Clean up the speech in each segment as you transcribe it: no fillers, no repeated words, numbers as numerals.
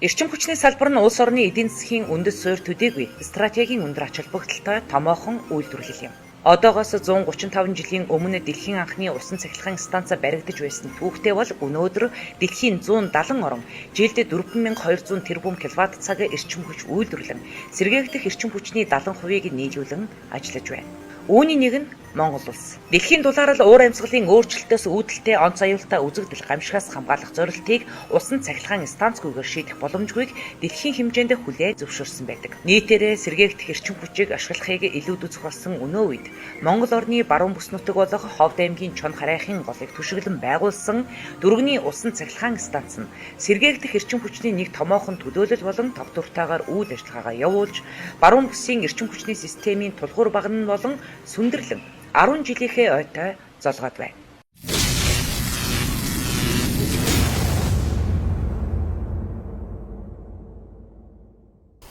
Эрчим хүчний салбар нь улс орны эдийн засгийн үндэс суурь төдийгүй стратегийн өндөр ач холбогдолтой томоохон үйлдвэрлэл юм. Одоогоос 135 жилийн өмнө дэлхийн анхны усан цахилгаан станц баригдаж байсан түүхтэй бол өнөөдөр дэлхийн 170 орн жилд 4200 тэрбум киловатт цаг эрчим хүч үйлдвэрлэн сэргээгдэх эрчим хүчний 70%-ийг нийлүүлэн ажиллаж байна. Үүний нэг нь Монгол улс. Дэлхийн дулаарл уур амьсгалын өөрчлөлтөөс үүдэлтэй онц аюултай үзэгдэл гамшигаас хамгаалах зорилтыг усан цахилгаан станцгүйгээр шийдэх боломжгүйг дэлхийн хэмжээнд хүлээн зөвшөөрсөн байдаг. Нийтээрээ сэргээгдэх эрчим хүчийг ашиглахыг илүүд үзэх болсон өнөө үед Монгол орны баруун бүс нутаг болох Ховд аймгийн Чон харайхын голыг түшиглэн байгуулсан дөрвөний усан цахилгаан станц нь сэргээгдэх эрчим хүчний нэг томоохон төлөөлөл болон тогтвортойгоор үйл ажиллагаагаа явуулж баруун бүсийн эрчим хүчний системийн тулгуур багна болон сүндэрлэн 10 жилийнхээ ойтой золгоод байна.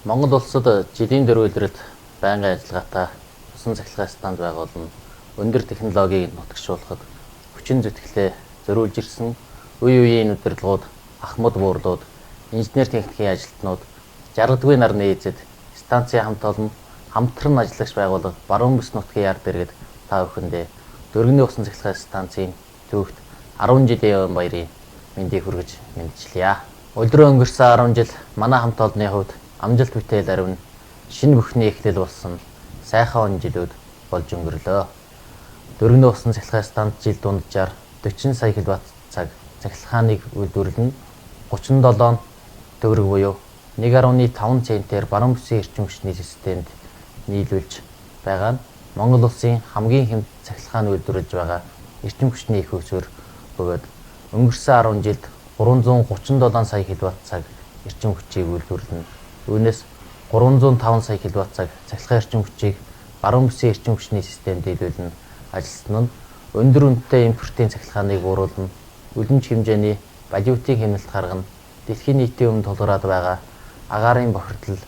Монгол улсад жилийн дөрвөлрэлд байнгын ажиллагаатай усан цахилгаан станц байгуулна. Өндөр технологиг нутагшуулахад хүчин зүтгэлээ зориулж ирсэн үе үеийн удирдлагууд, ахмад буурлууд, инженер техникийн ажилтнууд, жаргадгүй нарны эзэд станцын хамт олон хамтран ажиллагч байгууллага баруун бүс нутгийн яар дэргэд та бүхэндээ дөрвөний усан цахилгаан станцын төвөгт 10 жилийн баярын мэндийг хүргэж мэдчилье. Өдрөө өнгөрсөн 10 жил манай хамт олонны хувьд амжилт бүтээл ариун шинэ бүхний эхлэл болсон сайхан он жилүүд болж өнгөрлөө. Дөрвөний усан цахилгаан станц жил дунджаар 40 сая киловатт цаг цахилгааныг үйлдвэрлэн 37 төгрөг буюу 1.5 центээр баруун бүсийн эрчим хүчний системд нийлүүлж байгаа нь Монгол улсын хамгийн хэмт цахилгаан үйлдвэрлэж байгаа эрчим хүчний их хөгжөөр бөгөөд өнгөрсөн 10 жилд 337 сая киловатт цаг эрчим хүчийг үйлдвэрлэнэ. Үүнээс 305 сая киловатт цаг цахилгаан эрчим хүчийг баруун бүсийн эрчим хүчний системд нийлүүлэн ажилласан нь өндөр үнэтэй импортын цахилгааныг бууруулна, үлэмж хэмжээний валютын хяналт гаргана, дэлхийн нийтийн өмнө тулгараад байгаа агаарын бохирдол,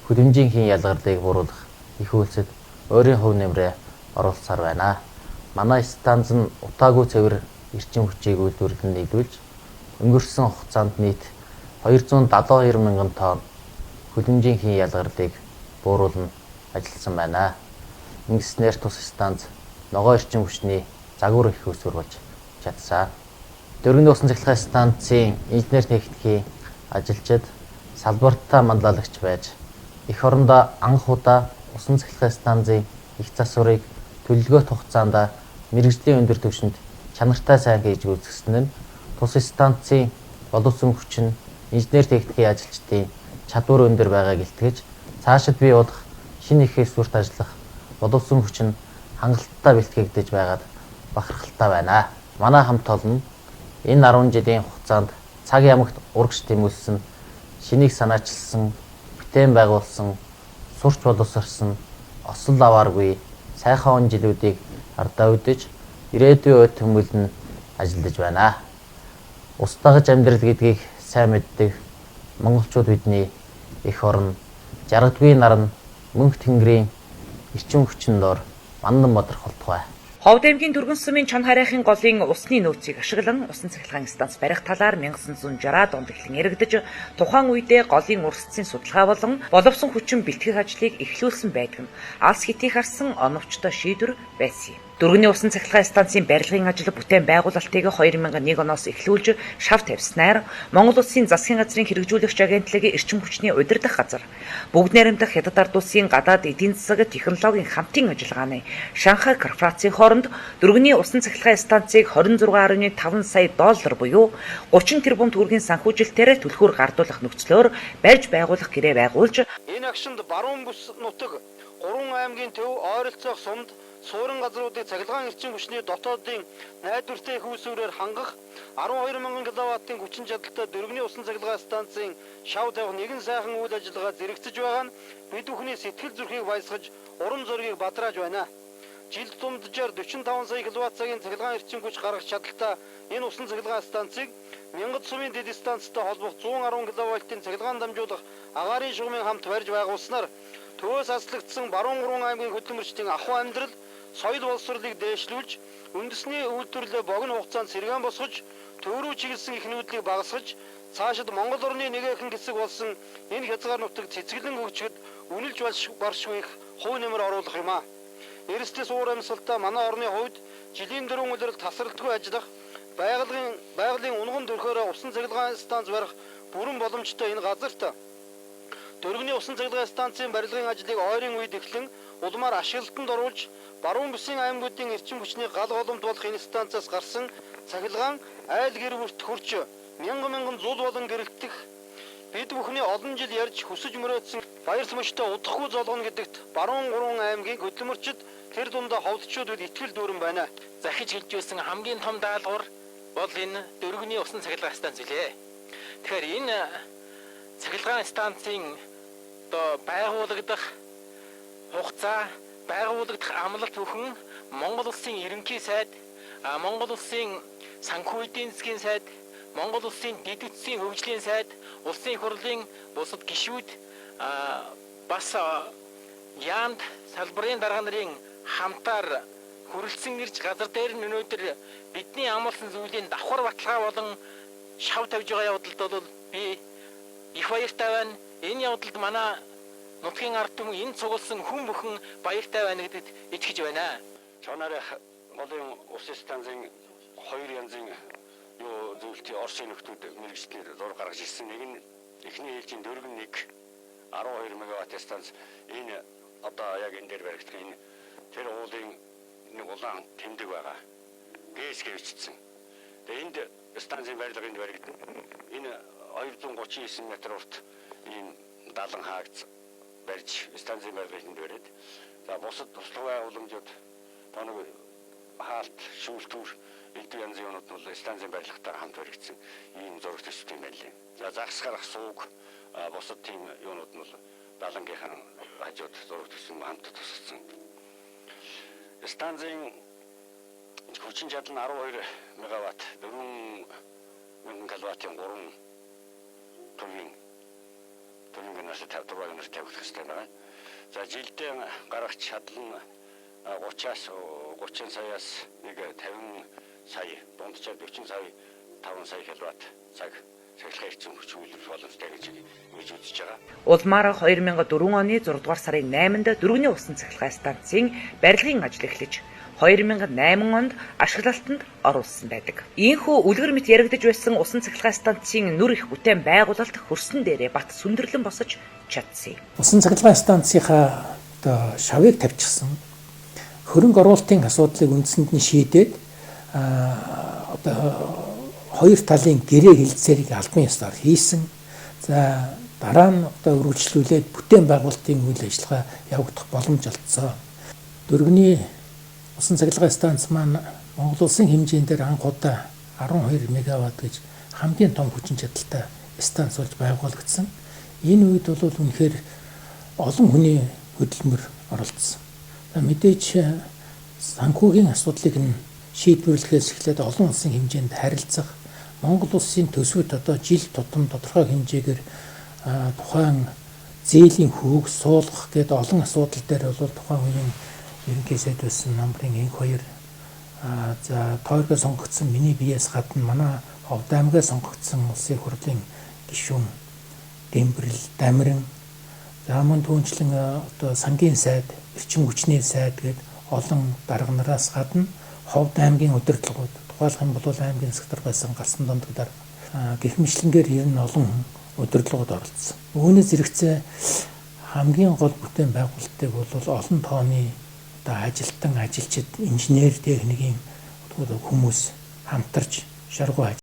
хөдөлмжийн хийн ялгарлыг бууруулах их үйлсэд өөрийн хувь нэмрээ оруулсаар байна. Манай станц нь утаагүй цэвэр эрчим хүчийг үйлдвэрлэн нийлүүлж өнгөрсөн хугацаанд нийт 272 мянган тонн хөдөлмжийн хийн ялгарлыг бууруулан ажилласан байна. Ингэснээр тус станц ногоо эрчим хүчний загвар их усүр болж чадсан. Дөрвөний усан цахилгаан станцын инженер техникийн ажилчид салбартаа манлайлагч байж эх орондоо анх удаа усан цахилгаан станцын их засварыг төлөвлөгөөт хугацаанд мэргэжлийн өндөр түвшинд чанартай сайн хийж гүйцэтгэсэн нь тус станцын боловсон хүч нь инженер техникийн ажилчдын чадвар өндөр байгааг илтгэж цаашид бий болох шинэ их эсвэрт ажиллах боловсон хүч нь хангалттай бэлтгэгдэж байгаад бахархалтай байна. Манай хамт олон энэ 10 жилийн хугацаанд цаг ямагт урагш тэмүүлсэн, шинийг санаачилсан, бүтээн байгуулсан, сурч боловсрсон, осол авааргүй сайхан он жилүүдийг ардаа үдэж ирээдүйн үед төмөлн ажиллаж байна. Ус дагаж амьдрал гэдгийг сайн мэддэг монголчууд бидний эх орн, жаргадгүй нар нь мөнх тэнгэрийн эрчим хүчин дор мандан бодрохолтгой. Ховд аймгийн Түргэн сумын Чон харайхын голын усны нөөцийг ашиглан усан цахилгаан станц барих талаар 1960-аад онд эхлэн яригдж тухайн үедээ голын урсцын судалгаа болон боловсон хүчин бэлтгэх ажлыг эхлүүлсэн байдаг нь алс хэтийг харсан оновчтой шийдвэр байсан юм. Дөрвөний усан цахилгаан станцын барилгын ажил бүтээн байгуулалтыг 2001 оноос эхлүүлж шав тавьснаар Монгол Улсын засгийн газрын хэрэгжүүлэгч агентлагийн эрчим хүчний удирдах газар, бүгд найрамдах хятад ард улсын гадаад эдийн засаг технологийн хамтын ажиллагааны Шанхай корпорацийн хооронд дөрвөний усан цахилгаан станцыг 26.5 сая доллар буюу 30 тэрбум төгрөгийн санхүүжилтээр түлхүүр гардуулах нөхцлөөр барьж байгуулах гэрээ байгуулж энэ агшинд баруун бүс нутаг 3 аймгийн төв ойролцоох сумд суурин газруудыг цахилгаан эрчим хүчний дотоодын найдвартай их усүрээр хангах 12 мянган киловаттын хүчин чадалтай дөрвөний усан цахилгаан станцын шав тавих нэгэн сайхан үйл ажиллагаа зэрэгцэж байгаа нь бид бүхний сэтгэл зүрхийг баясгаж урам зоригийг бадрааж байна. Жилд дунджаар 45 сая киловатт цагийн цахилгаан эрчим хүч гаргах чадалтай энэ усан цахилгаан станцыг Мянгад сумын дэд станцтай холбох 110 киловаттын цахилгаан дамжуулах агаарын шугамын хамт барьж байгуулснаар төвөөс аслагдсан баруун 3 аймгийн хөдөлмөрчдийн ахуй амьдрал, соёл боловсролыг дээшлүүлж, үндэсний үйлдвэрлэлээ богино хугацаанд сэргээн босгож, төв рүү чиглэсэн их нүүдлийг багасгаж цаашид Монгол орны нэгэн хэсэг болсон энэ хязгаар нутагт цэцгэлэн өгчөд үнэлж баршгүй их хувь нэмэр оруулах юм а. Эрсдэс уур амьсгалтай манай орны хувьд жилийн дөрвөн улирал тасралтгүй ажиллах, байгалийн унган төрхөөрөө усан цахилгаан станц барих бүрэн боломжтой энэ газарт дөрвөний усан цахилгаан станцын барилгын ажлыг ойрын үед эхлэн улмаар ашиглалтанд оруулж баруун бүсийн аймагуудын эрчим хүчний гал голомт болох энэ станцаас гарсан цахилгаан айл гэр бүрт хүрч мянган зул болон гэрэлтэх бид бүхний олон жил ярьж хүсэж мөрөөдсөн баяр мөчтэй удахгүй золгоно гэдэгт баруун 3 аймгийн хөдөлмөрчид тэр дундаа ховдчуудад итгэл дүүрэн байна. Захиж хэлж байсан хамгийн том даалгавар бол энэ дөрвөний усан цахилгаан станц үлээ. Тэгэхээр энэ цахилгаан станцын байгуулагдах хугацаа, байгуулагдах амлалт бүхэн Монгол улсын ерөнхий сайд, Монгол улсын санхүү эдийн засгийн сайд, Монгол улсын дэд үтсийн хөгжлийн сайд, улсын их хурлын бусад гишүүд бас яамд салбарын дарга нарын хамтаар хүрэлцэн ирж газар дээр нь өнөөдөр бидний амласан зүйлийн давхар баталгаа болон шав тавьж байгаа явдалд бол би их баяртай байна. Энэ явдалд манай нутгийн ард түмэн энэ цугласан хүн бүхэн баяртай байна гэдэгт итгэж байна. Чонарх голын усын станцын 2 янзын зөвлөлтийн Орсын нөхдүүд мэрэгчлэр зур гаргаж ирсэн. Нэг нь эхний ээлжийн дөрвөн 1 12 мегаватт станц энэ одоо яг энэ дээр баригдах энэ тэр уулын нэг улаан тэмдэг байгаа. Гээс гэвчсэн. Тэгээ энд станцын барилга энд баригдана. Энэ 239 м урт ийм 70 хаагц барьж станцын барилга энд бариад. За бусад туслах байгууламжууд тоног хаалт, шүүлтүүр элдв янзын юмнууд бол станцын барилгатаар хамт баригдсан ийм зураг төсөлт юм байна лээ. За загас гарах сууг бусад тийм юмнууд нь бол далангийнхан хажууд зураг төсөл хамт тусгацсан. Станцын хүчин чадал нь 12 мегаватт 4000 киловаттын 3 турбинаас 54 тавих хэрэгтэй байна. За жилдээ гарах чадал нь 30 саяас нэг 50 сая, дундчаад 40 сая 5 сая киловатт цаг цахилгаан эрчим хүч үйлдвэрлэх боломжтой гэж үзэж байгаа. Улмаараа 2004 оны 6 дугаар сарын 8-нд дөрвөний усан цахилгаан станцын барилгын ажил эхлэж 2008 онд ашиглалтанд оруулсан байдаг. Ийхүү үлгэр мэт яригдж байсан усан цахилгаан станцын нүр их бүтээн байгуулалт хөрсөн дээрээ бат сүндэрлэн босож чадсан. Усан цахилгаан станцынхаа шавыг тавьчихсан. Хөрөнгө оруулалтын асуудлыг үндсэнд нь шийдээд хоёр талын гэрээ хэлэлцээрийг албан ёсоор хийсэн. За дараа нь үргэлжлүүлээд бүтээн байгуулалтын үйл ажиллагаа явагдах боломж олцсон. Дөрвөний усан цахилгаан станц маань Монгол улсын хэмжээндээр анх удаа 12 мегаватт гэж хамгийн том хүчин чадалтай станц болж байгуулагдсан. Энэ үед бол үнэхээр олон хүний хөдөлмөр оролцсон. Мэдээж санхүүгийн асуудлыг нь шийдвэрлэхээс эхлээд олон улсын хэмжээнд харилцах, Монгол улсын төсвөд одоо жил тутам тодорхой хэмжээгээр тухайн зээлийн хүүг суулгах гэдэг олон асуудал дээр бол тухайн үеийн ерөнхий сайд байсан намрын энх хоёр за тойргоо сонгогдсон миний биеэс гадна манай Ховд аймгаа сонгогдсон улсын хурлын гишүүн Дэмбэрэл Дамиран за мөн түүнчлэн одоо сангийн сайд, эрчим хүчний сайд гэдэг олон дарга нараас гадна Ховд аймгийн удирдлагууд тухайлх юм бол аймгийн сектор байсан Галсан дондог дарга гэх мэтлэнгээр ер нь олон удирдлагууд оролцсон. Үүнээс зэрэгцээ хамгийн гол бүтээн байгуулалтыг бол олон тооны одоо ажилтан, ажилчид, инженер, техникийн хүмүүс хамтарч шаргуу